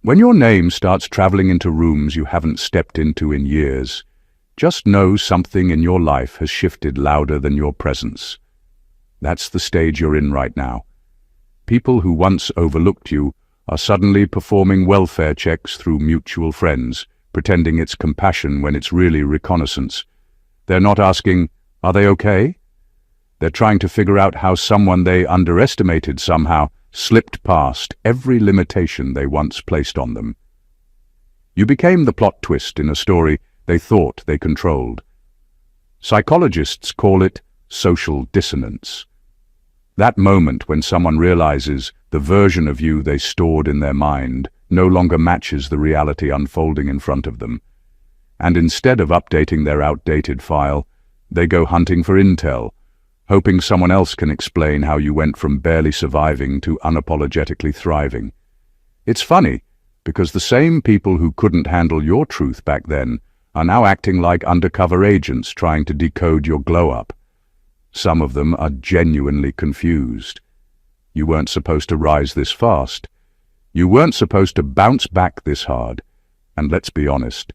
When your name starts traveling into rooms you haven't stepped into in years, just know something in your life has shifted louder than your presence. That's the stage you're in right now. People who once overlooked you are suddenly performing welfare checks through mutual friends, pretending it's compassion when it's really reconnaissance. They're not asking, "Are they okay?" They're trying to figure out how someone they underestimated somehow slipped past every limitation they once placed on them. You became the plot twist in a story they thought they controlled. Psychologists call it social dissonance. That moment when someone realizes the version of you they stored in their mind no longer matches the reality unfolding in front of them. And instead of updating their outdated file, they go hunting for intel, hoping someone else can explain how you went from barely surviving to unapologetically thriving. It's funny, because the same people who couldn't handle your truth back then are now acting like undercover agents trying to decode your glow-up. Some of them are genuinely confused. You weren't supposed to rise this fast. You weren't supposed to bounce back this hard. And let's be honest,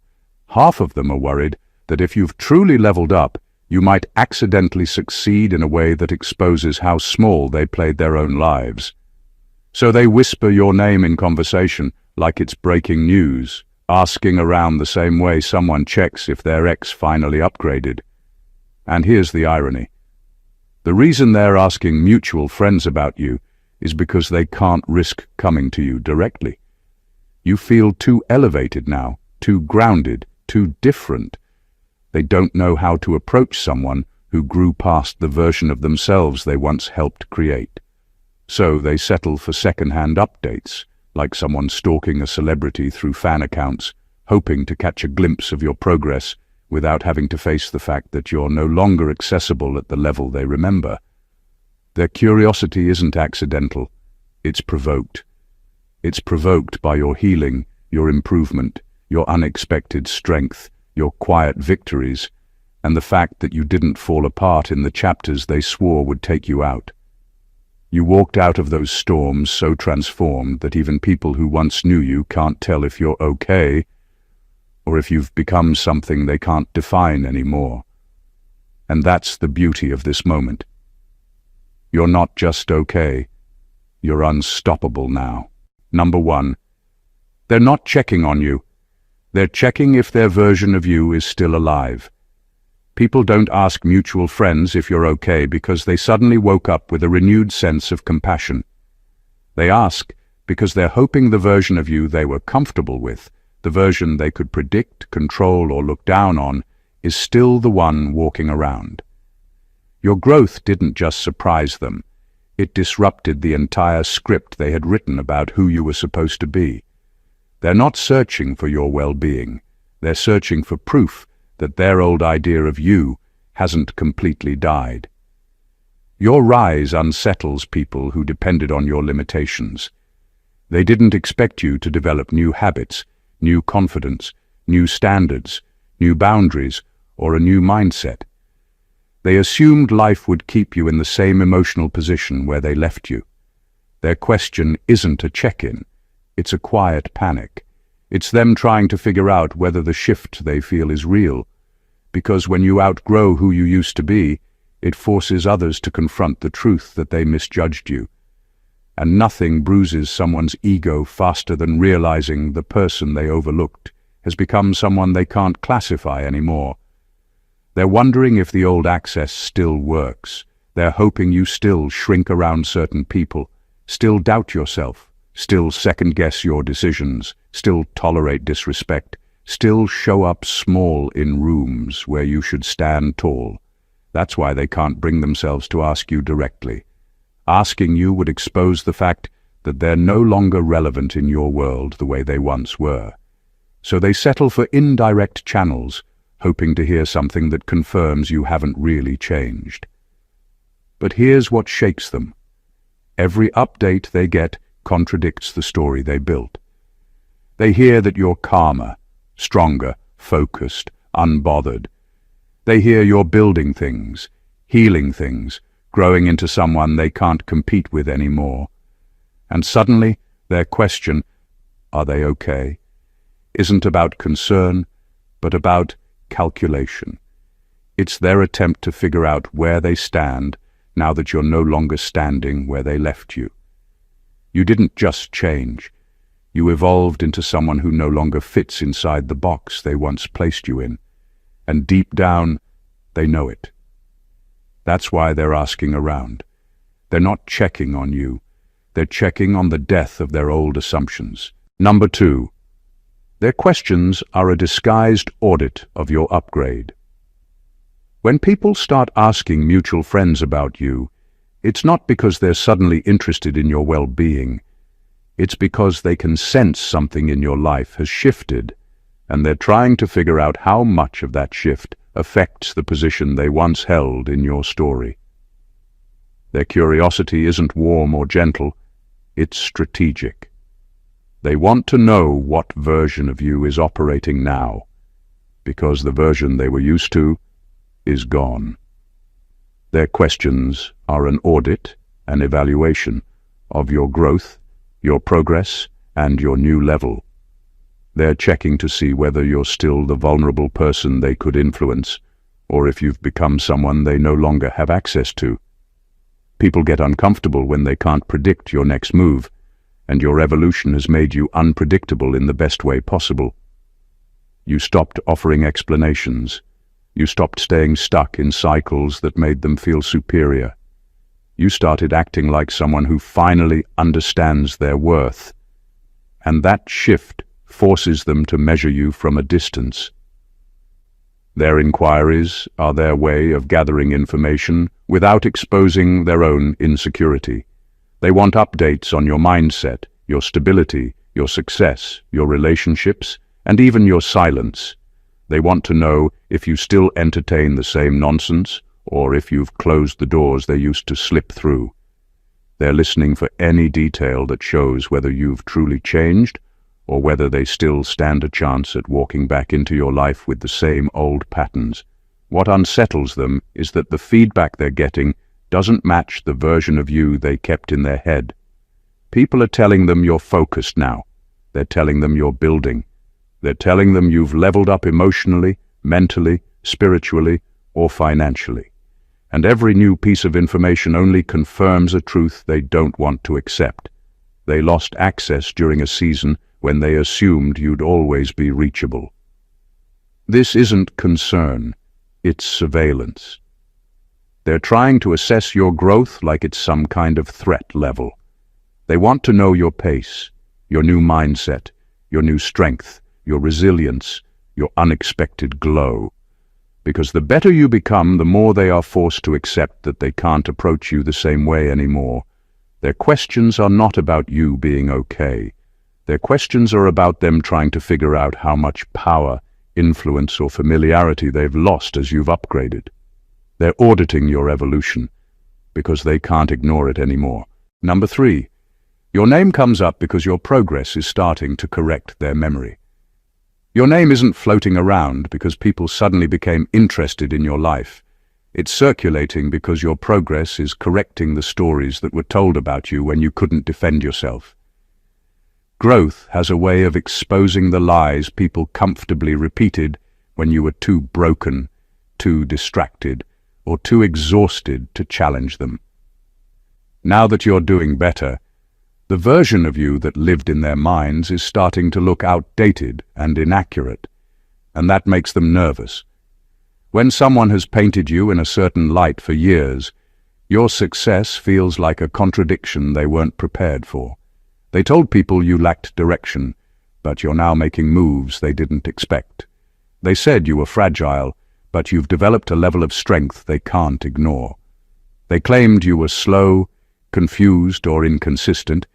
half of them are worried that if you've truly leveled up, you might accidentally succeed in a way that exposes how small they played their own lives. So they whisper your name in conversation like it's breaking news, asking around the same way someone checks if their ex finally upgraded. And here's the irony. The reason they're asking mutual friends about you is because they can't risk coming to you directly. You feel too elevated now, too grounded, too different. They don't know how to approach someone who grew past the version of themselves they once helped create. So they settle for second-hand updates, like someone stalking a celebrity through fan accounts, hoping to catch a glimpse of your progress without having to face the fact that you're no longer accessible at the level they remember. Their curiosity isn't accidental, it's provoked. It's provoked by your healing, your improvement, your unexpected strength, your quiet victories, and the fact that you didn't fall apart in the chapters they swore would take you out. You walked out of those storms so transformed that even people who once knew you can't tell if you're okay, or if you've become something they can't define anymore. And that's the beauty of this moment. You're not just okay, you're unstoppable now. Number 1. They're not checking on you. They're checking if their version of you is still alive. People don't ask mutual friends if you're okay because they suddenly woke up with a renewed sense of compassion. They ask because they're hoping the version of you they were comfortable with, the version they could predict, control, or look down on, is still the one walking around. Your growth didn't just surprise them. It disrupted the entire script they had written about who you were supposed to be. They're not searching for your well-being. They're searching for proof that their old idea of you hasn't completely died. Your rise unsettles people who depended on your limitations. They didn't expect you to develop new habits, new confidence, new standards, new boundaries, or a new mindset. They assumed life would keep you in the same emotional position where they left you. Their question isn't a check-in. It's a quiet panic. It's them trying to figure out whether the shift they feel is real. Because when you outgrow who you used to be, it forces others to confront the truth that they misjudged you. And nothing bruises someone's ego faster than realizing the person they overlooked has become someone they can't classify anymore. They're wondering if the old access still works. They're hoping you still shrink around certain people, still doubt yourself, still second-guess your decisions, still tolerate disrespect, still show up small in rooms where you should stand tall. That's why they can't bring themselves to ask you directly. Asking you would expose the fact that they're no longer relevant in your world the way they once were. So they settle for indirect channels, hoping to hear something that confirms you haven't really changed. But here's what shakes them. Every update they get contradicts the story they built. They hear that you're calmer, stronger, focused, unbothered. They hear you're building things, healing things, growing into someone they can't compete with anymore. And suddenly, their question, are they okay, isn't about concern, but about calculation. It's their attempt to figure out where they stand now that you're no longer standing where they left you. You didn't just change. You evolved into someone who no longer fits inside the box they once placed you in. And deep down, they know it. That's why they're asking around. They're not checking on you. They're checking on the death of their old assumptions. Number 2. Their questions are a disguised audit of your upgrade. When people start asking mutual friends about you, it's not because they're suddenly interested in your well-being. It's because they can sense something in your life has shifted, and they're trying to figure out how much of that shift affects the position they once held in your story. Their curiosity isn't warm or gentle, it's strategic. They want to know what version of you is operating now, because the version they were used to is gone. Their questions are an audit, an evaluation of your growth, your progress, and your new level. They're checking to see whether you're still the vulnerable person they could influence, or if you've become someone they no longer have access to. People get uncomfortable when they can't predict your next move, and your evolution has made you unpredictable in the best way possible. You stopped offering explanations. You stopped staying stuck in cycles that made them feel superior. You started acting like someone who finally understands their worth. And that shift forces them to measure you from a distance. Their inquiries are their way of gathering information without exposing their own insecurity. They want updates on your mindset, your stability, your success, your relationships, and even your silence. They want to know if you still entertain the same nonsense, or if you've closed the doors they used to slip through. They're listening for any detail that shows whether you've truly changed, or whether they still stand a chance at walking back into your life with the same old patterns. What unsettles them is that the feedback they're getting doesn't match the version of you they kept in their head. People are telling them you're focused now. They're telling them you're building. They're telling them you've leveled up emotionally, mentally, spiritually, or financially. And every new piece of information only confirms a truth they don't want to accept. They lost access during a season when they assumed you'd always be reachable. This isn't concern, it's surveillance. They're trying to assess your growth like it's some kind of threat level. They want to know your pace, your new mindset, your new strength, your resilience, your unexpected glow. Because the better you become, the more they are forced to accept that they can't approach you the same way anymore. Their questions are not about you being okay. Their questions are about them trying to figure out how much power, influence, or familiarity they've lost as you've upgraded. They're auditing your evolution because they can't ignore it anymore. Number 3, your name comes up because your progress is starting to correct their memory. Your name isn't floating around because people suddenly became interested in your life. It's circulating because your progress is correcting the stories that were told about you when you couldn't defend yourself. Growth has a way of exposing the lies people comfortably repeated when you were too broken, too distracted, or too exhausted to challenge them. Now that you're doing better, the version of you that lived in their minds is starting to look outdated and inaccurate, and that makes them nervous. When someone has painted you in a certain light for years, your success feels like a contradiction they weren't prepared for. They told people you lacked direction, but you're now making moves they didn't expect. They said you were fragile, but you've developed a level of strength they can't ignore. They claimed you were slow, confused, or inconsistent,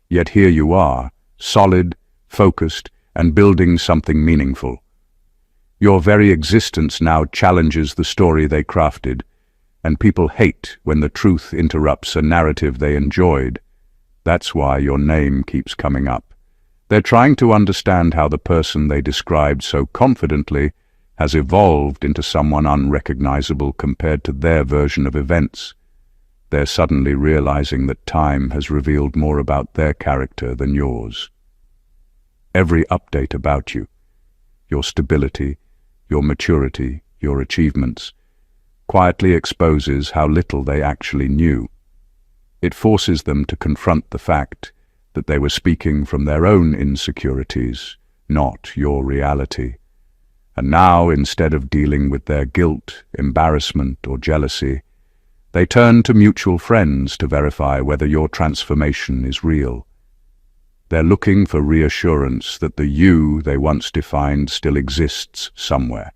yet here you are, solid, focused, and building something meaningful. Your very existence now challenges the story they crafted, and people hate when the truth interrupts a narrative they enjoyed. That's why your name keeps coming up. They're trying to understand how the person they described so confidently has evolved into someone unrecognizable compared to their version of events. They're suddenly realizing that time has revealed more about their character than yours. every update about you, your stability, your maturity, your achievements, quietly exposes how little they actually knew. It forces them to confront the fact that they were speaking from their own insecurities, not your reality. And now, instead of dealing with their guilt, embarrassment, or jealousy, they turn to mutual friends to verify whether your transformation is real. They're looking for reassurance that the you they once defined still exists somewhere.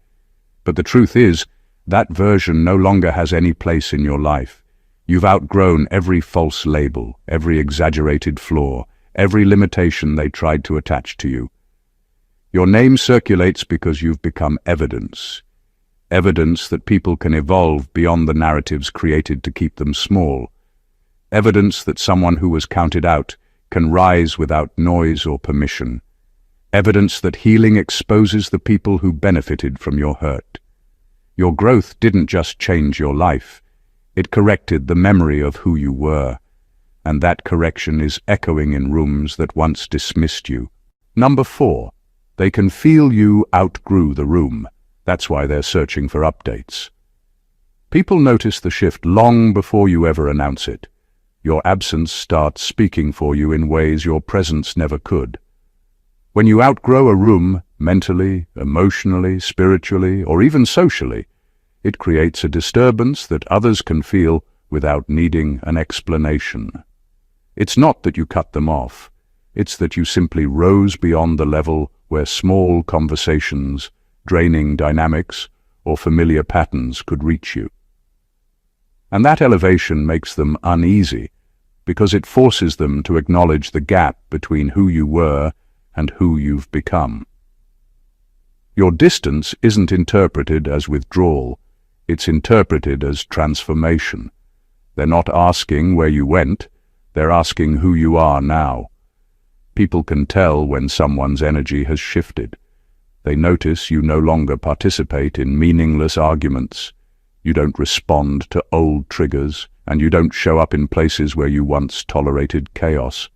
But the truth is, that version no longer has any place in your life. You've outgrown every false label, every exaggerated flaw, every limitation they tried to attach to you. Your name circulates because you've become evidence. Evidence that people can evolve beyond the narratives created to keep them small. Evidence that someone who was counted out can rise without noise or permission. Evidence that healing exposes the people who benefited from your hurt. Your growth didn't just change your life. It corrected the memory of who you were. And that correction is echoing in rooms that once dismissed you. Number 4. They can feel you outgrew the room. That's why they're searching for updates. People notice the shift long before you ever announce it. Your absence starts speaking for you in ways your presence never could. When you outgrow a room, mentally, emotionally, spiritually, or even socially, it creates a disturbance that others can feel without needing an explanation. It's not that you cut them off. It's that you simply rose beyond the level where small conversations, draining dynamics, or familiar patterns could reach you. And that elevation makes them uneasy, because it forces them to acknowledge the gap between who you were and who you've become. Your distance isn't interpreted as withdrawal, it's interpreted as transformation. They're not asking where you went, they're asking who you are now. People can tell when someone's energy has shifted. They notice you no longer participate in meaningless arguments. You don't respond to old triggers, and you don't show up in places where you once tolerated chaos.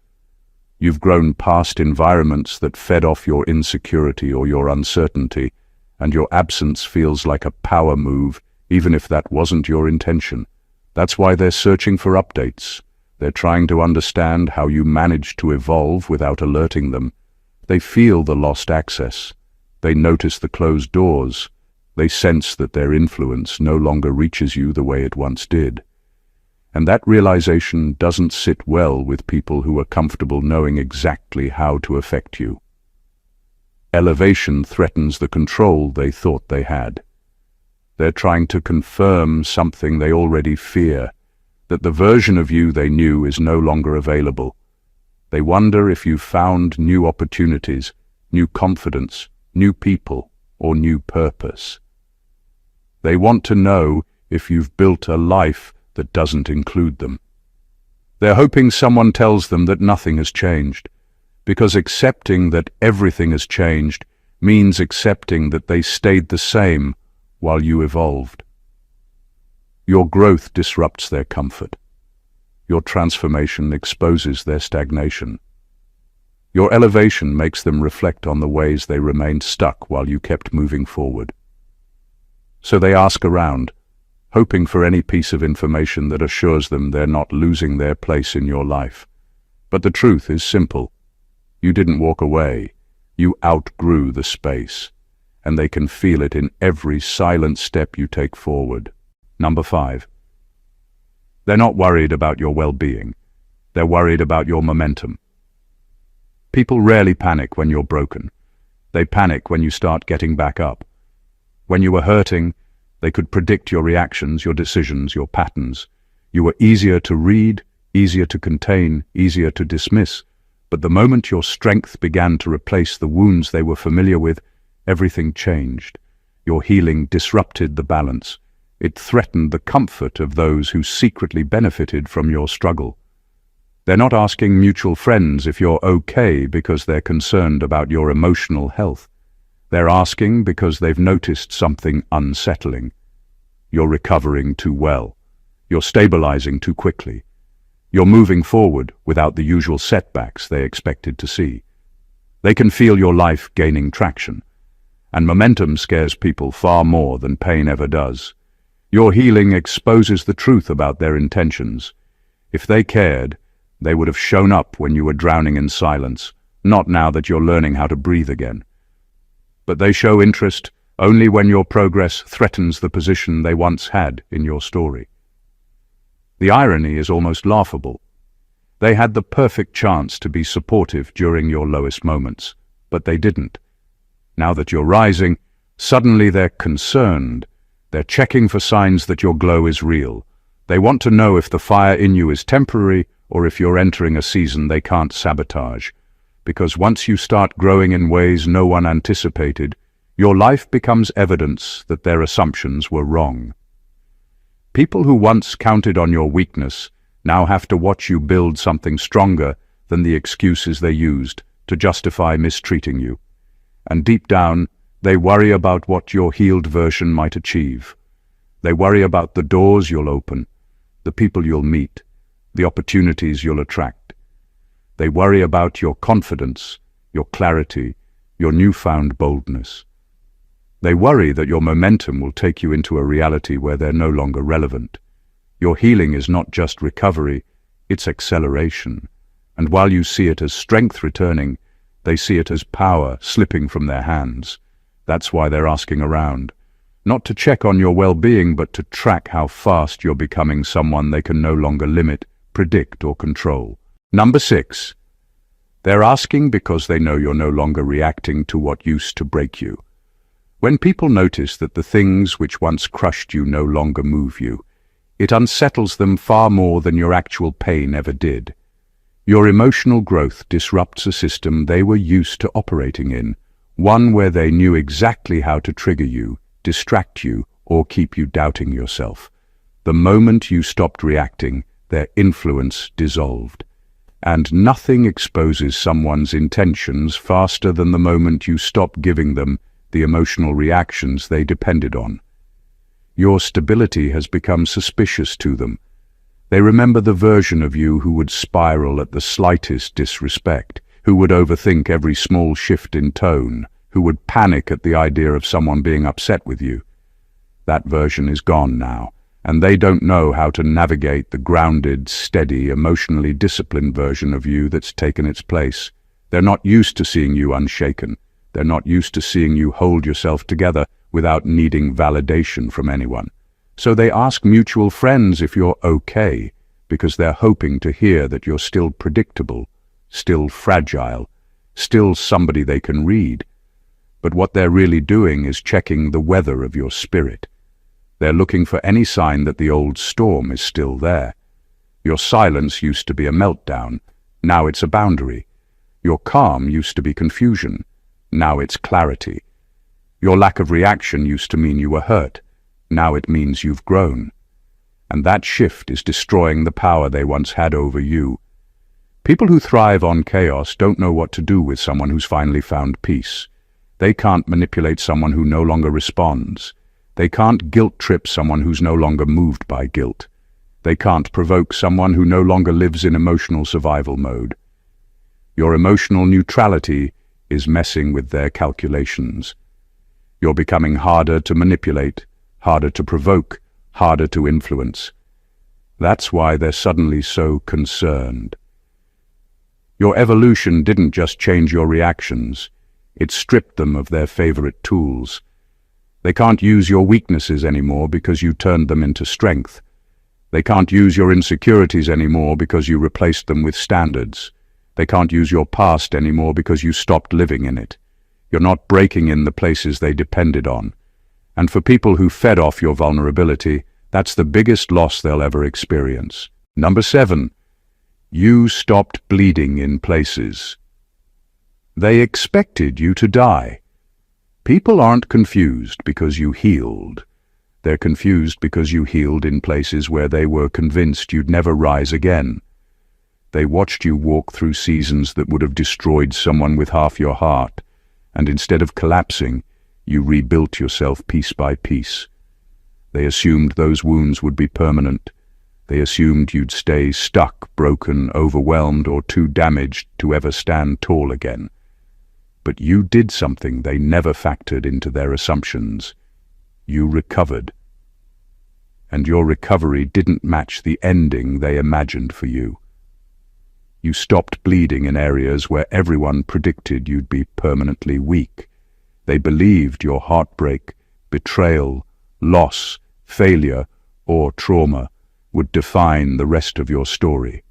You've grown past environments that fed off your insecurity or your uncertainty, and your absence feels like a power move, even if that wasn't your intention. That's why they're searching for updates. They're trying to understand how you managed to evolve without alerting them. They feel the lost access. They notice the closed doors. They sense that their influence no longer reaches you the way it once did. And that realization doesn't sit well with people who are comfortable knowing exactly how to affect you. Elevation threatens the control they thought they had. They're trying to confirm something they already fear, that the version of you they knew is no longer available. They wonder if you've found new opportunities, new confidence, new people, or new purpose. They want to know if you've built a life that doesn't include them. They're hoping someone tells them that nothing has changed, because accepting that everything has changed means accepting that they stayed the same while you evolved. Your growth disrupts their comfort. Your transformation exposes their stagnation. Your elevation makes them reflect on the ways they remained stuck while you kept moving forward. So they ask around, hoping for any piece of information that assures them they're not losing their place in your life. But the truth is simple. You didn't walk away. You outgrew the space, and they can feel it in every silent step you take forward. Number 5. They're not worried about your well-being. They're worried about your momentum. People rarely panic when you're broken. They panic when you start getting back up. When you were hurting, they could predict your reactions, your decisions, your patterns. You were easier to read, easier to contain, easier to dismiss. But the moment your strength began to replace the wounds they were familiar with, everything changed. Your healing disrupted the balance. It threatened the comfort of those who secretly benefited from your struggle. They're not asking mutual friends if you're okay because they're concerned about your emotional health. They're asking because they've noticed something unsettling. You're recovering too well. You're stabilizing too quickly. You're moving forward without the usual setbacks they expected to see. They can feel your life gaining traction. And momentum scares people far more than pain ever does. Your healing exposes the truth about their intentions. If they cared, they would have shown up when you were drowning in silence, not now that you're learning how to breathe again. But they show interest only when your progress threatens the position they once had in your story. The irony is almost laughable. They had the perfect chance to be supportive during your lowest moments, but they didn't. Now that you're rising, suddenly they're concerned. They're checking for signs that your glow is real. They want to know if the fire in you is temporary or if you're entering a season they can't sabotage. Because once you start growing in ways no one anticipated, your life becomes evidence that their assumptions were wrong. People who once counted on your weakness now have to watch you build something stronger than the excuses they used to justify mistreating you. And deep down, they worry about what your healed version might achieve. They worry about the doors you'll open, the people you'll meet, the opportunities you'll attract. They worry about your confidence, your clarity, your newfound boldness. They worry that your momentum will take you into a reality where they're no longer relevant. Your healing is not just recovery, it's acceleration. And while you see it as strength returning, they see it as power slipping from their hands. That's why they're asking around. Not to check on your well-being, but to track how fast you're becoming someone they can no longer limit, predict, or control. Number 6. They're asking because they know you're no longer reacting to what used to break you. When people notice that the things which once crushed you no longer move you, it unsettles them far more than your actual pain ever did. Your emotional growth disrupts a system they were used to operating in, one where they knew exactly how to trigger you, distract you, or keep you doubting yourself. The moment you stopped reacting, their influence dissolved. And nothing exposes someone's intentions faster than the moment you stop giving them the emotional reactions they depended on. Your stability has become suspicious to them. They remember the version of you who would spiral at the slightest disrespect, who would overthink every small shift in tone, who would panic at the idea of someone being upset with you. That version is gone now, and they don't know how to navigate the grounded, steady, emotionally disciplined version of you that's taken its place. They're not used to seeing you unshaken. They're not used to seeing you hold yourself together without needing validation from anyone. So they ask mutual friends if you're okay, because they're hoping to hear that you're still predictable, still fragile, still somebody they can read. But what they're really doing is checking the weather of your spirit. They're looking for any sign that the old storm is still there. Your silence used to be a meltdown, now it's a boundary. Your calm used to be confusion, now it's clarity. Your lack of reaction used to mean you were hurt, now it means you've grown. And that shift is destroying the power they once had over you. People who thrive on chaos don't know what to do with someone who's finally found peace. They can't manipulate someone who no longer responds. They can't guilt-trip someone who's no longer moved by guilt. They can't provoke someone who no longer lives in emotional survival mode. Your emotional neutrality is messing with their calculations. You're becoming harder to manipulate, harder to provoke, harder to influence. That's why they're suddenly so concerned. Your evolution didn't just change your reactions, it stripped them of their favorite tools. They can't use your weaknesses anymore because you turned them into strength. They can't use your insecurities anymore because you replaced them with standards. They can't use your past anymore because you stopped living in it. You're not breaking in the places they depended on. And for people who fed off your vulnerability, that's the biggest loss they'll ever experience. Number 7. You stopped bleeding in places. They expected you to die. People aren't confused because you healed. They're confused because you healed in places where they were convinced you'd never rise again. They watched you walk through seasons that would have destroyed someone with half your heart, and instead of collapsing, you rebuilt yourself piece by piece. They assumed those wounds would be permanent. They assumed you'd stay stuck, broken, overwhelmed, or too damaged to ever stand tall again. But you did something they never factored into their assumptions. You recovered. And your recovery didn't match the ending they imagined for you. You stopped bleeding in areas where everyone predicted you'd be permanently weak. They believed your heartbreak, betrayal, loss, failure, or trauma would define the rest of your story.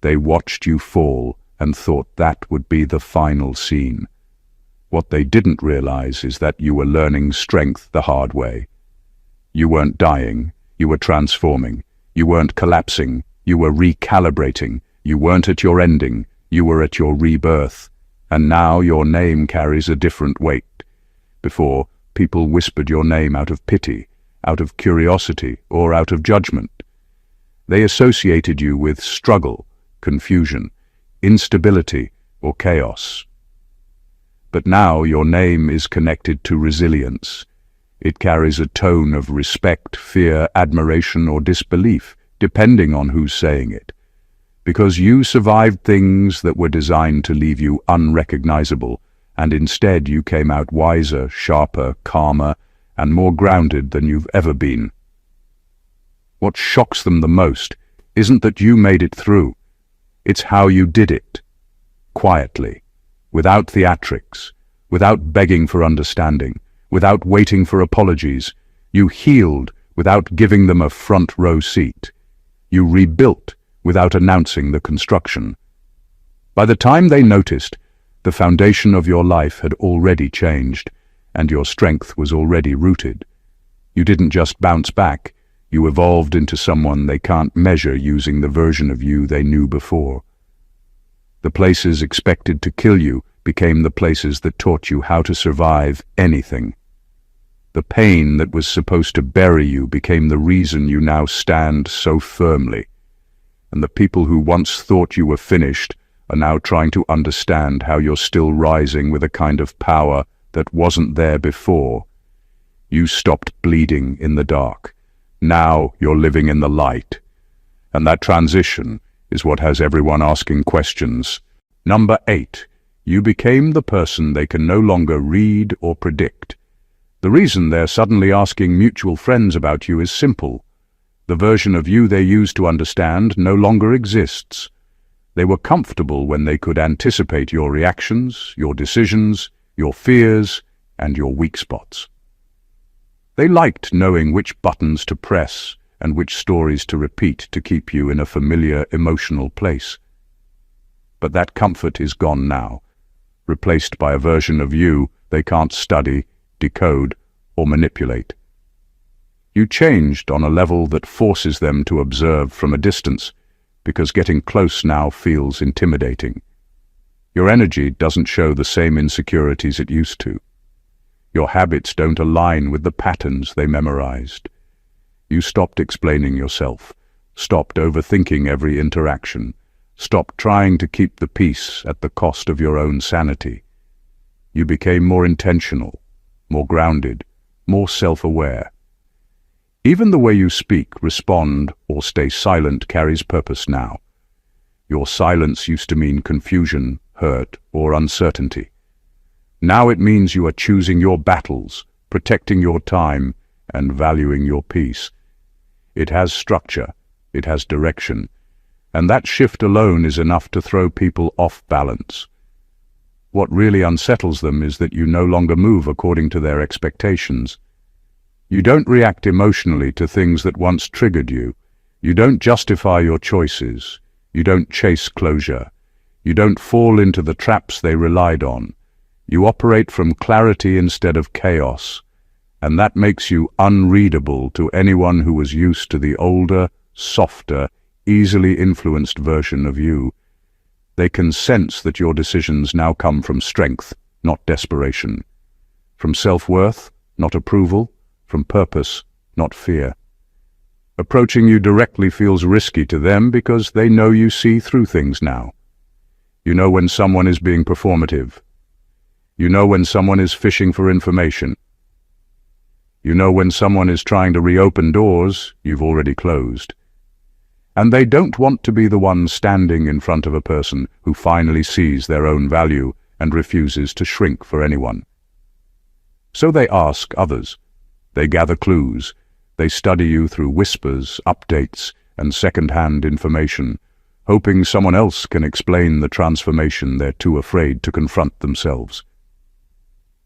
They watched you fall and thought that would be the final scene. What they didn't realize is that you were learning strength the hard way. You weren't dying, you were transforming. You weren't collapsing, you were recalibrating. You weren't at your ending, you were at your rebirth. And now your name carries a different weight. Before, people whispered your name out of pity, out of curiosity, or out of judgment. They associated you with struggle, confusion, instability, or chaos. But now your name is connected to resilience. It carries a tone of respect, fear, admiration, or disbelief, depending on who's saying it. Because you survived things that were designed to leave you unrecognizable, and instead you came out wiser, sharper, calmer, and more grounded than you've ever been. What shocks them the most isn't that you made it through. It's how you did it. Quietly, without theatrics, without begging for understanding, without waiting for apologies. You healed without giving them a front row seat. You rebuilt without announcing the construction. By the time they noticed, the foundation of your life had already changed, and your strength was already rooted. You didn't just bounce back, you evolved into someone they can't measure using the version of you they knew before. The places expected to kill you became the places that taught you how to survive anything. The pain that was supposed to bury you became the reason you now stand so firmly. And the people who once thought you were finished are now trying to understand how you're still rising with a kind of power that wasn't there before. You stopped bleeding in the dark. Now you're living in the light. And that transition is what has everyone asking questions. Number 8. You became the person they can no longer read or predict. The reason they're suddenly asking mutual friends about you is simple. The version of you they used to understand no longer exists. They were comfortable when they could anticipate your reactions, your decisions, your fears, and your weak spots. They liked knowing which buttons to press and which stories to repeat to keep you in a familiar emotional place. But that comfort is gone now, replaced by a version of you they can't study, decode, or manipulate. You changed on a level that forces them to observe from a distance, because getting close now feels intimidating. Your energy doesn't show the same insecurities it used to. Your habits don't align with the patterns they memorized. You stopped explaining yourself, stopped overthinking every interaction, stopped trying to keep the peace at the cost of your own sanity. You became more intentional, more grounded, more self-aware. Even the way you speak, respond, or stay silent carries purpose now. Your silence used to mean confusion, hurt, or uncertainty. Now it means you are choosing your battles, protecting your time, and valuing your peace. It has structure, it has direction, and that shift alone is enough to throw people off balance. What really unsettles them is that you no longer move according to their expectations. You don't react emotionally to things that once triggered you. You don't justify your choices. You don't chase closure. You don't fall into the traps they relied on. You operate from clarity instead of chaos, and that makes you unreadable to anyone who was used to the older, softer, easily influenced version of you. They can sense that your decisions now come from strength, not desperation. From self-worth, not approval. From purpose, not fear. Approaching you directly feels risky to them because they know you see through things now. You know when someone is being performative. You know when someone is fishing for information. You know when someone is trying to reopen doors you've already closed. And they don't want to be the one standing in front of a person who finally sees their own value and refuses to shrink for anyone. So they ask others. They gather clues. They study you through whispers, updates, and second-hand information, hoping someone else can explain the transformation they're too afraid to confront themselves.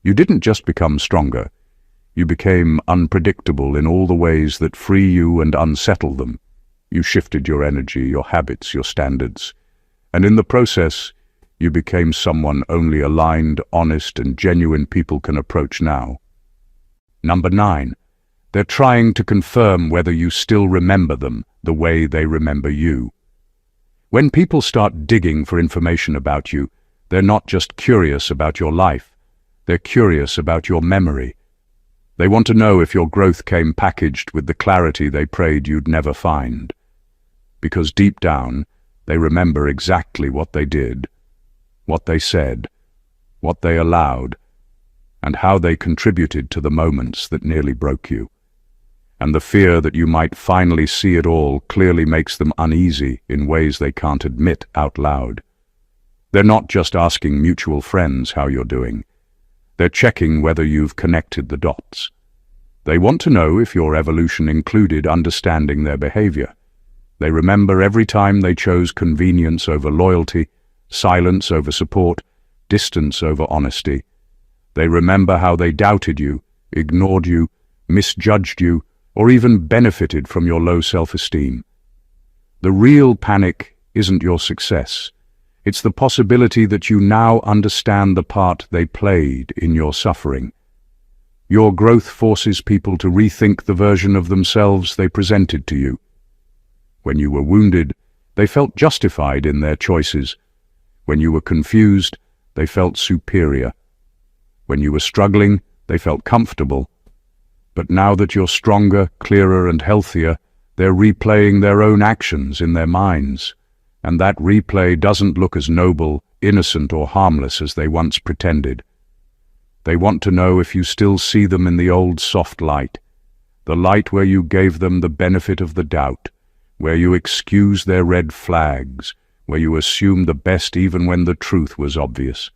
You didn't just become stronger. You became unpredictable in all the ways that free you and unsettle them. You shifted your energy, your habits, your standards. And in the process, you became someone only aligned, honest, and genuine people can approach now. Number 9. They're trying to confirm whether you still remember them the way they remember you. When people start digging for information about you, they're not just curious about your life. They're curious about your memory. They want to know if your growth came packaged with the clarity they prayed you'd never find. Because deep down, they remember exactly what they did, what they said, what they allowed, and how they contributed to the moments that nearly broke you. And the fear that you might finally see it all clearly makes them uneasy in ways they can't admit out loud. They're not just asking mutual friends how you're doing. They're checking whether you've connected the dots. They want to know if your evolution included understanding their behavior. They remember every time they chose convenience over loyalty, silence over support, distance over honesty. They remember how they doubted you, ignored you, misjudged you, or even benefited from your low self-esteem. The real panic isn't your success. It's the possibility that you now understand the part they played in your suffering. Your growth forces people to rethink the version of themselves they presented to you. When you were wounded, they felt justified in their choices. When you were confused, they felt superior. When you were struggling, they felt comfortable. But now that you're stronger, clearer, and healthier, they're replaying their own actions in their minds. And that replay doesn't look as noble, innocent, or harmless as they once pretended. They want to know if you still see them in the old soft light, the light where you gave them the benefit of the doubt, where you excused their red flags, where you assumed the best even when the truth was obvious.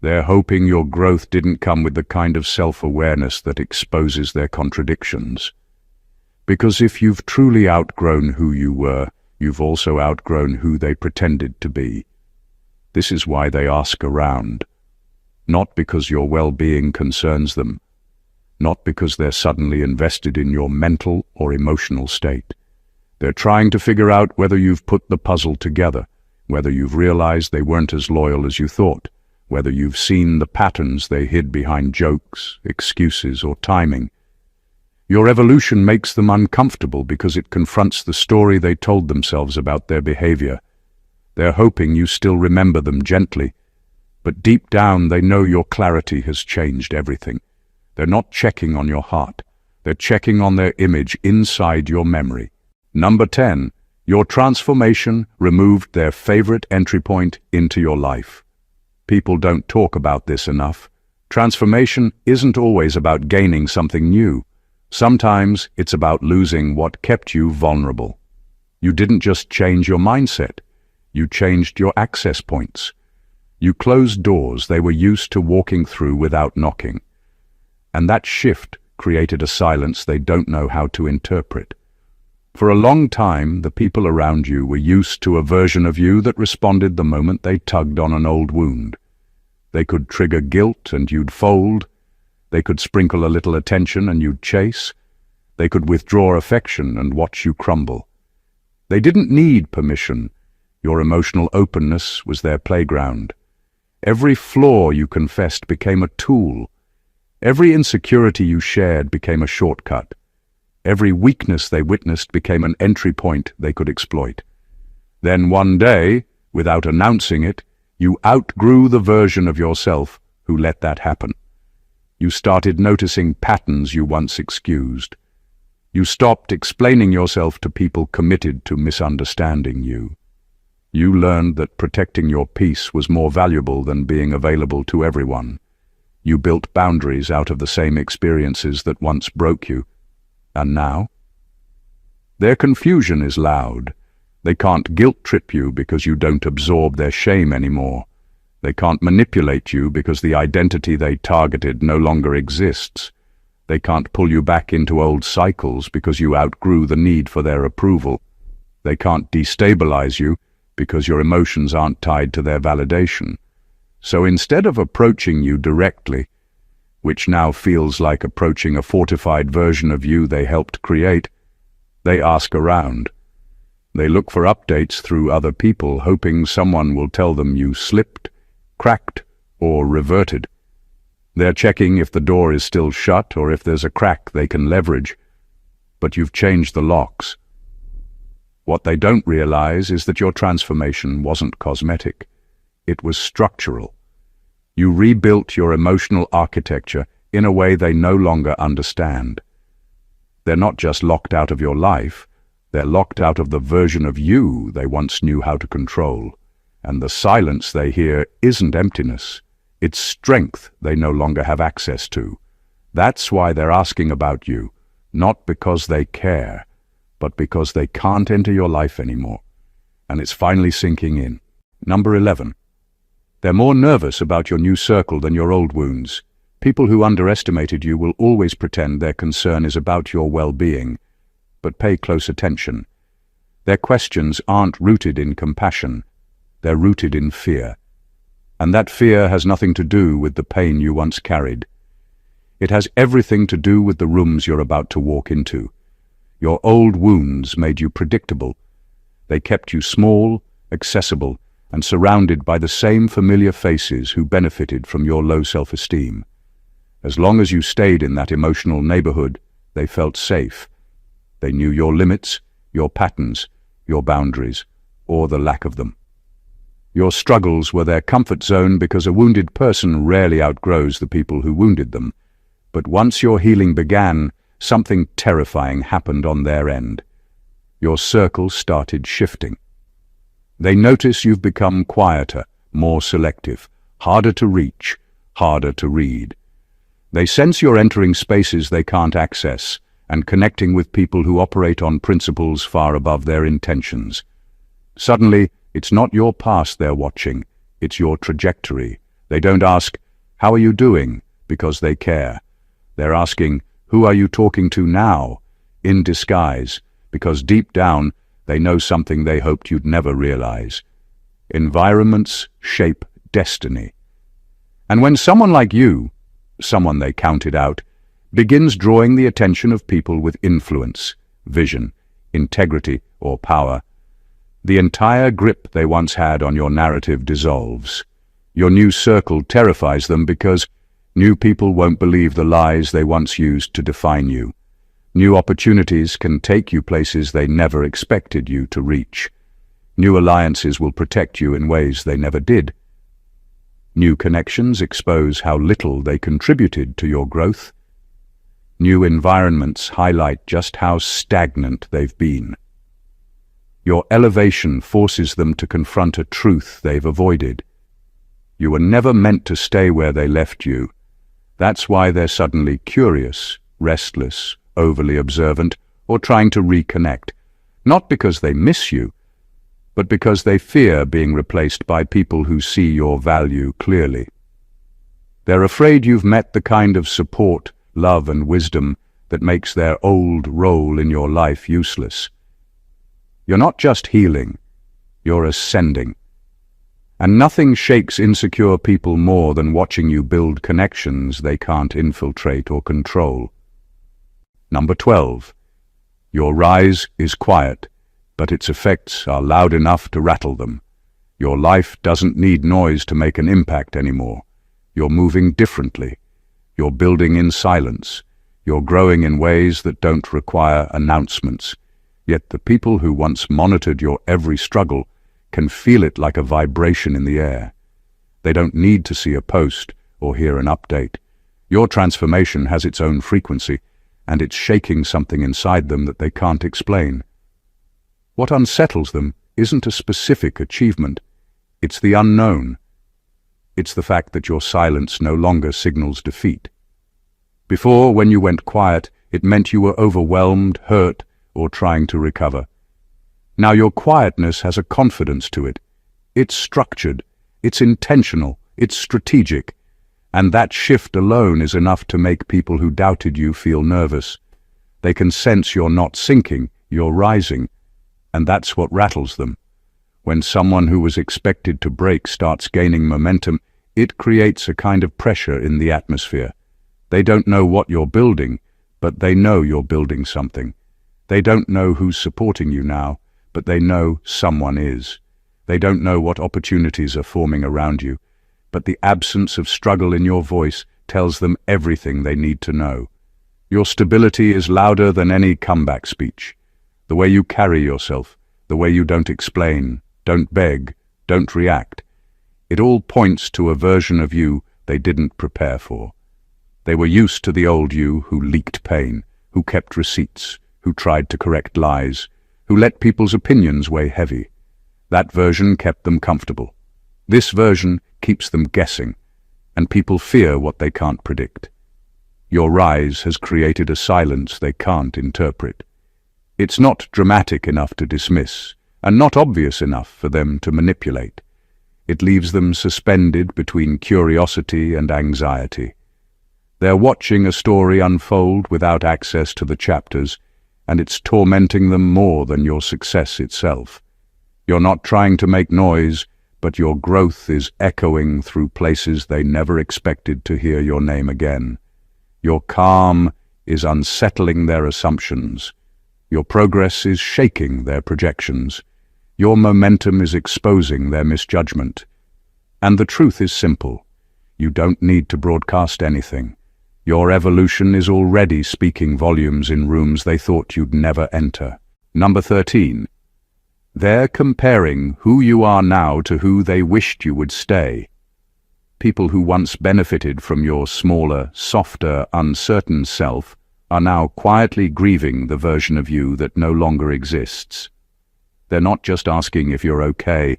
They're hoping your growth didn't come with the kind of self-awareness that exposes their contradictions. Because if you've truly outgrown who you were, you've also outgrown who they pretended to be. This is why they ask around. Not because your well-being concerns them. Not because they're suddenly invested in your mental or emotional state. They're trying to figure out whether you've put the puzzle together, whether you've realized they weren't as loyal as you thought, whether you've seen the patterns they hid behind jokes, excuses, or timing. Your evolution makes them uncomfortable because it confronts the story they told themselves about their behavior. They're hoping you still remember them gently, but deep down they know your clarity has changed everything. They're not checking on your heart. They're checking on their image inside your memory. Number 10. Your transformation removed their favorite entry point into your life. People don't talk about this enough. Transformation isn't always about gaining something new. Sometimes it's about losing what kept you vulnerable. You didn't just change your mindset. You changed your access points. You closed doors they were used to walking through without knocking. And that shift created a silence they don't know how to interpret. For a long time, the people around you were used to a version of you that responded the moment they tugged on an old wound. They could trigger guilt and you'd fold. They could sprinkle a little attention and you'd chase. They could withdraw affection and watch you crumble. They didn't need permission. Your emotional openness was their playground. Every flaw you confessed became a tool. Every insecurity you shared became a shortcut. Every weakness they witnessed became an entry point they could exploit. Then one day, without announcing it, you outgrew the version of yourself who let that happen. You started noticing patterns you once excused. You stopped explaining yourself to people committed to misunderstanding you. You learned that protecting your peace was more valuable than being available to everyone. You built boundaries out of the same experiences that once broke you. And now? Their confusion is loud. They can't guilt-trip you because you don't absorb their shame anymore. They can't manipulate you because the identity they targeted no longer exists. They can't pull you back into old cycles because you outgrew the need for their approval. They can't destabilize you because your emotions aren't tied to their validation. So instead of approaching you directly, which now feels like approaching a fortified version of you they helped create, they ask around. They look for updates through other people, hoping someone will tell them you slipped, cracked, or reverted. They're checking if the door is still shut or if there's a crack they can leverage. But you've changed the locks. What they don't realize is that your transformation wasn't cosmetic. It was structural. You rebuilt your emotional architecture in a way they no longer understand. They're not just locked out of your life, they're locked out of the version of you they once knew how to control. And the silence they hear isn't emptiness, it's strength they no longer have access to. That's why they're asking about you, not because they care, but because they can't enter your life anymore. And it's finally sinking in. Number 11. They're more nervous about your new circle than your old wounds. People who underestimated you will always pretend their concern is about your well-being, but pay close attention. Their questions aren't rooted in compassion, they're rooted in fear. And that fear has nothing to do with the pain you once carried. It has everything to do with the rooms you're about to walk into. Your old wounds made you predictable. They kept you small, accessible, and surrounded by the same familiar faces who benefited from your low self-esteem. As long as you stayed in that emotional neighborhood, they felt safe. They knew your limits, your patterns, your boundaries, or the lack of them. Your struggles were their comfort zone because a wounded person rarely outgrows the people who wounded them. But once your healing began, something terrifying happened on their end. Your circle started shifting. They notice you've become quieter, more selective, harder to reach, harder to read. They sense you're entering spaces they can't access and connecting with people who operate on principles far above their intentions. Suddenly, it's not your past they're watching, it's your trajectory. They don't ask, "How are you doing?" because they care. They're asking, "Who are you talking to now?" in disguise, because deep down, they know something they hoped you'd never realize. Environments shape destiny. And when someone like you, someone they counted out, begins drawing the attention of people with influence, vision, integrity, or power, the entire grip they once had on your narrative dissolves. Your new circle terrifies them because new people won't believe the lies they once used to define you. New opportunities can take you places they never expected you to reach. New alliances will protect you in ways they never did. New connections expose how little they contributed to your growth. New environments highlight just how stagnant they've been. Your elevation forces them to confront a truth they've avoided. You were never meant to stay where they left you. That's why they're suddenly curious, restless, overly observant, or trying to reconnect, not because they miss you, but because they fear being replaced by people who see your value clearly. They're afraid you've met the kind of support, love, and wisdom that makes their old role in your life useless. You're not just healing, you're ascending. And nothing shakes insecure people more than watching you build connections they can't infiltrate or control. Number 12. Your rise is quiet, but its effects are loud enough to rattle them. Your life doesn't need noise to make an impact anymore. You're moving differently. You're building in silence. You're growing in ways that don't require announcements. Yet the people who once monitored your every struggle can feel it like a vibration in the air. They don't need to see a post or hear an update. Your transformation has its own frequency, and it's shaking something inside them that they can't explain. What unsettles them isn't a specific achievement, it's the unknown. It's the fact that your silence no longer signals defeat. Before, when you went quiet, it meant you were overwhelmed, hurt, or trying to recover. Now your quietness has a confidence to it. It's structured, it's intentional, It's strategic. And that shift alone is enough to make people who doubted you feel nervous. They can sense you're not sinking, you're rising. And that's what rattles them. When someone who was expected to break starts gaining momentum, it creates a kind of pressure in the atmosphere. They don't know what you're building, but they know you're building something. They don't know who's supporting you now, but they know someone is. They don't know what opportunities are forming around you, but the absence of struggle in your voice tells them everything they need to know. Your stability is louder than any comeback speech. The way you carry yourself, the way you don't explain, don't beg, don't react. It all points to a version of you they didn't prepare for. They were used to the old you who leaked pain, who kept receipts, who tried to correct lies, who let people's opinions weigh heavy. That version kept them comfortable. This version keeps them guessing, and people fear what they can't predict. Your rise has created a silence they can't interpret. It's not dramatic enough to dismiss, and not obvious enough for them to manipulate. It leaves them suspended between curiosity and anxiety. They're watching a story unfold without access to the chapters, and it's tormenting them more than your success itself. You're not trying to make noise, but your growth is echoing through places they never expected to hear your name again. Your calm is unsettling their assumptions. Your progress is shaking their projections. Your momentum is exposing their misjudgment. And the truth is simple. You don't need to broadcast anything. Your evolution is already speaking volumes in rooms they thought you'd never enter. Number 13. They're comparing who you are now to who they wished you would stay. People who once benefited from your smaller, softer, uncertain self are now quietly grieving the version of you that no longer exists. They're not just asking if you're okay.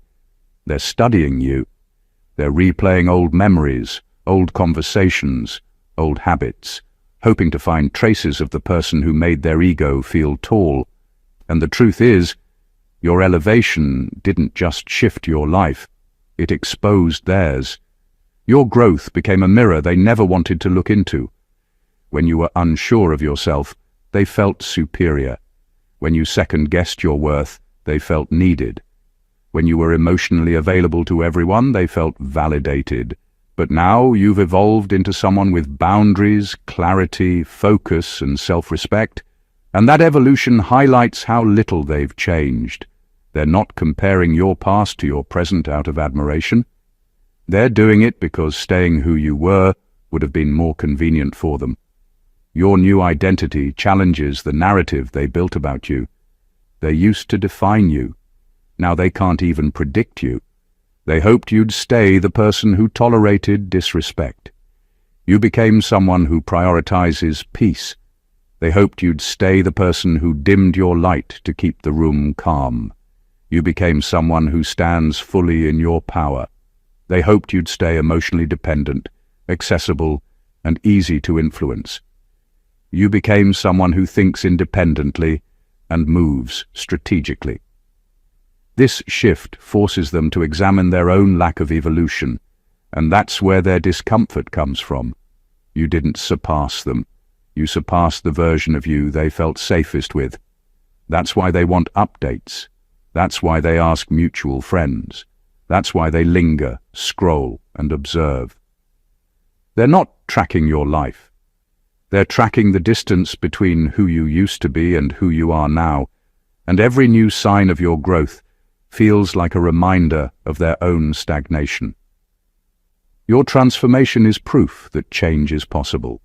They're studying you. They're replaying old memories, old conversations, old habits, hoping to find traces of the person who made their ego feel tall. And the truth is, your elevation didn't just shift your life, it exposed theirs. Your growth became a mirror they never wanted to look into. When you were unsure of yourself, they felt superior. When you second-guessed your worth, they felt needed. When you were emotionally available to everyone, they felt validated. But now you've evolved into someone with boundaries, clarity, focus, and self-respect. And that evolution highlights how little they've changed. They're not comparing your past to your present out of admiration. They're doing it because staying who you were would have been more convenient for them. Your new identity challenges the narrative they built about you. They used to define you. Now they can't even predict you. They hoped you'd stay the person who tolerated disrespect. You became someone who prioritizes peace. They hoped you'd stay the person who dimmed your light to keep the room calm. You became someone who stands fully in your power. They hoped you'd stay emotionally dependent, accessible, and easy to influence. You became someone who thinks independently and moves strategically. This shift forces them to examine their own lack of evolution, and that's where their discomfort comes from. You didn't surpass them. You surpassed the version of you they felt safest with. That's why they want updates. That's why they ask mutual friends. That's why they linger, scroll, and observe. They're not tracking your life. They're tracking the distance between who you used to be and who you are now, and every new sign of your growth feels like a reminder of their own stagnation. Your transformation is proof that change is possible.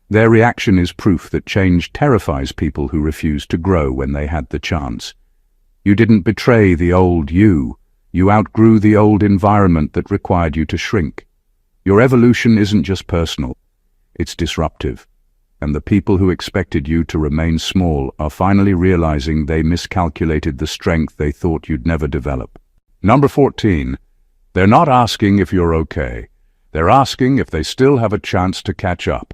Their reaction is proof that change terrifies people who refuse to grow when they had the chance. You didn't betray the old you. You outgrew the old environment that required you to shrink. Your evolution isn't just personal. It's disruptive. And the people who expected you to remain small are finally realizing they miscalculated the strength they thought you'd never develop. Number 14. They're not asking if you're okay. They're asking if they still have a chance to catch up.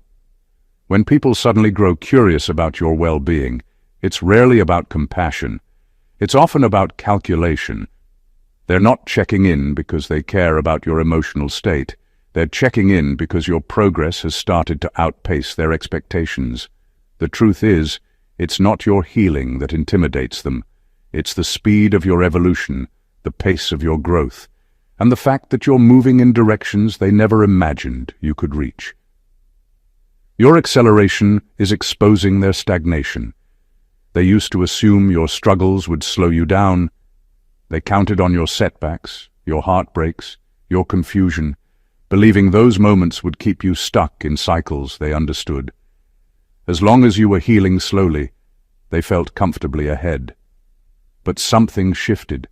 When people suddenly grow curious about your well-being, it's rarely about compassion. It's often about calculation. They're not checking in because they care about your emotional state. They're checking in because your progress has started to outpace their expectations. The truth is, it's not your healing that intimidates them. It's the speed of your evolution, the pace of your growth, and the fact that you're moving in directions they never imagined you could reach. Your acceleration is exposing their stagnation. They used to assume your struggles would slow you down. They counted on your setbacks, your heartbreaks, your confusion, believing those moments would keep you stuck in cycles they understood. As long as you were healing slowly, they felt comfortably ahead. But something shifted.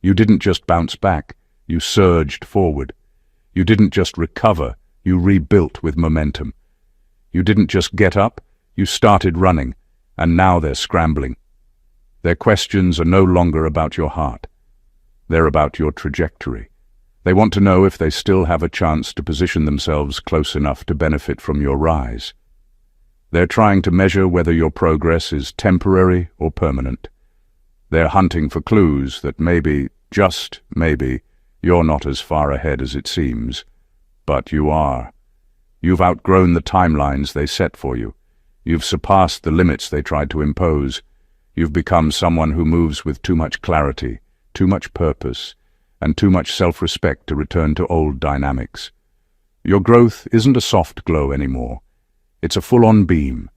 You didn't just bounce back, you surged forward. You didn't just recover, you rebuilt with momentum. You didn't just get up, you started running, and now they're scrambling. Their questions are no longer about your heart. They're about your trajectory. They want to know if they still have a chance to position themselves close enough to benefit from your rise. They're trying to measure whether your progress is temporary or permanent. They're hunting for clues that maybe, just maybe, you're not as far ahead as it seems. But you are. You've outgrown the timelines they set for you. You've surpassed the limits they tried to impose. You've become someone who moves with too much clarity, too much purpose, and too much self-respect to return to old dynamics. Your growth isn't a soft glow anymore. It's a full-on beam,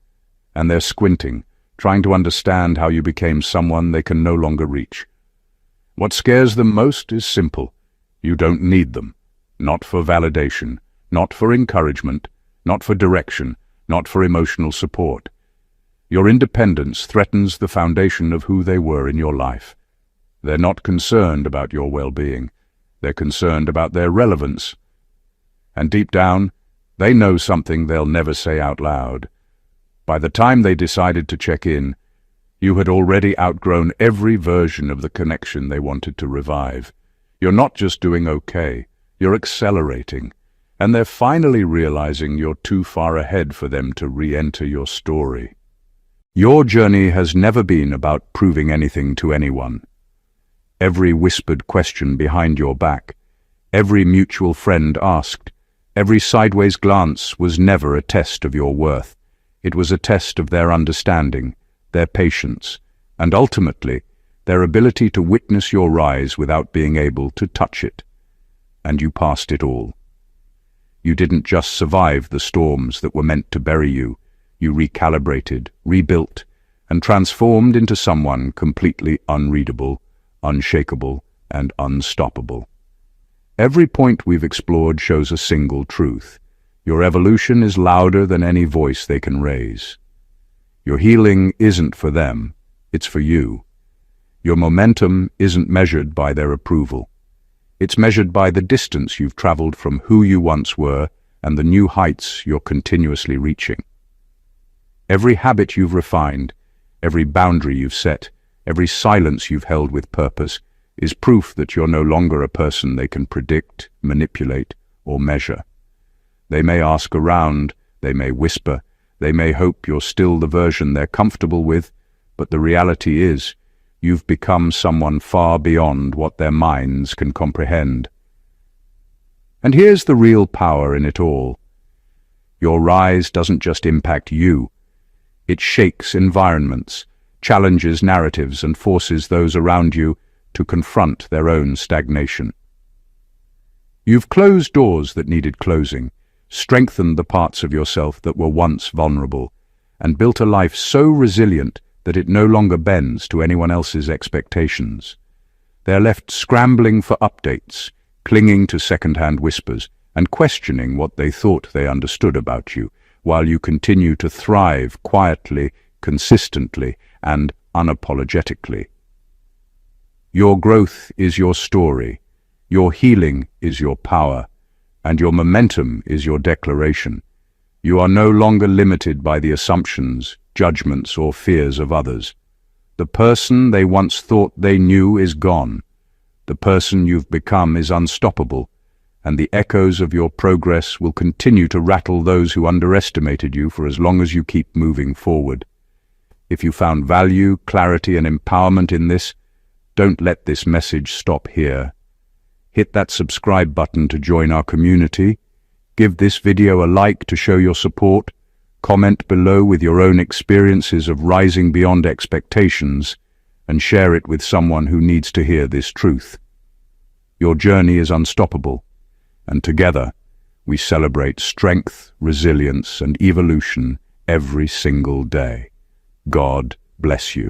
and they're squinting, trying to understand how you became someone they can no longer reach. What scares them most is simple. You don't need them. Not for validation, not for encouragement, not for direction, not for emotional support. Your independence threatens the foundation of who they were in your life. They're not concerned about your well-being. They're concerned about their relevance. And deep down, they know something they'll never say out loud. By the time they decided to check in, you had already outgrown every version of the connection they wanted to revive. You're not just doing okay, you're accelerating. And they're finally realizing you're too far ahead for them to re-enter your story. Your journey has never been about proving anything to anyone. Every whispered question behind your back, every mutual friend asked, every sideways glance was never a test of your worth. It was a test of their understanding, their patience, and ultimately, their ability to witness your rise without being able to touch it. And you passed it all. You didn't just survive the storms that were meant to bury you. You recalibrated, rebuilt, and transformed into someone completely unreadable, unshakable, and unstoppable. Every point we've explored shows a single truth. Your evolution is louder than any voice they can raise. Your healing isn't for them, it's for you. Your momentum isn't measured by their approval. It's measured by the distance you've traveled from who you once were and the new heights you're continuously reaching. Every habit you've refined, every boundary you've set, every silence you've held with purpose is proof that you're no longer a person they can predict, manipulate, or measure. They may ask around, they may whisper, they may hope you're still the version they're comfortable with, but the reality is, you've become someone far beyond what their minds can comprehend. And here's the real power in it all. Your rise doesn't just impact you. It shakes environments, challenges narratives, and forces those around you to confront their own stagnation. You've closed doors that needed closing, strengthened the parts of yourself that were once vulnerable, and built a life so resilient that it no longer bends to anyone else's expectations. They're left scrambling for updates, clinging to second-hand whispers, and questioning what they thought they understood about you, while you continue to thrive quietly, consistently, and unapologetically. Your growth is your story, your healing is your power, and your momentum is your declaration. You are no longer limited by the assumptions, judgments, or fears of others. The person they once thought they knew is gone. The person you've become is unstoppable, and the echoes of your progress will continue to rattle those who underestimated you for as long as you keep moving forward. If you found value, clarity, and empowerment in this, don't let this message stop here. Hit that subscribe button to join our community, Give this video a like to show your support. Comment below with your own experiences of rising beyond expectations and share it with someone who needs to hear this truth. Your journey is unstoppable, and together we celebrate strength, resilience, and evolution every single day. God bless you.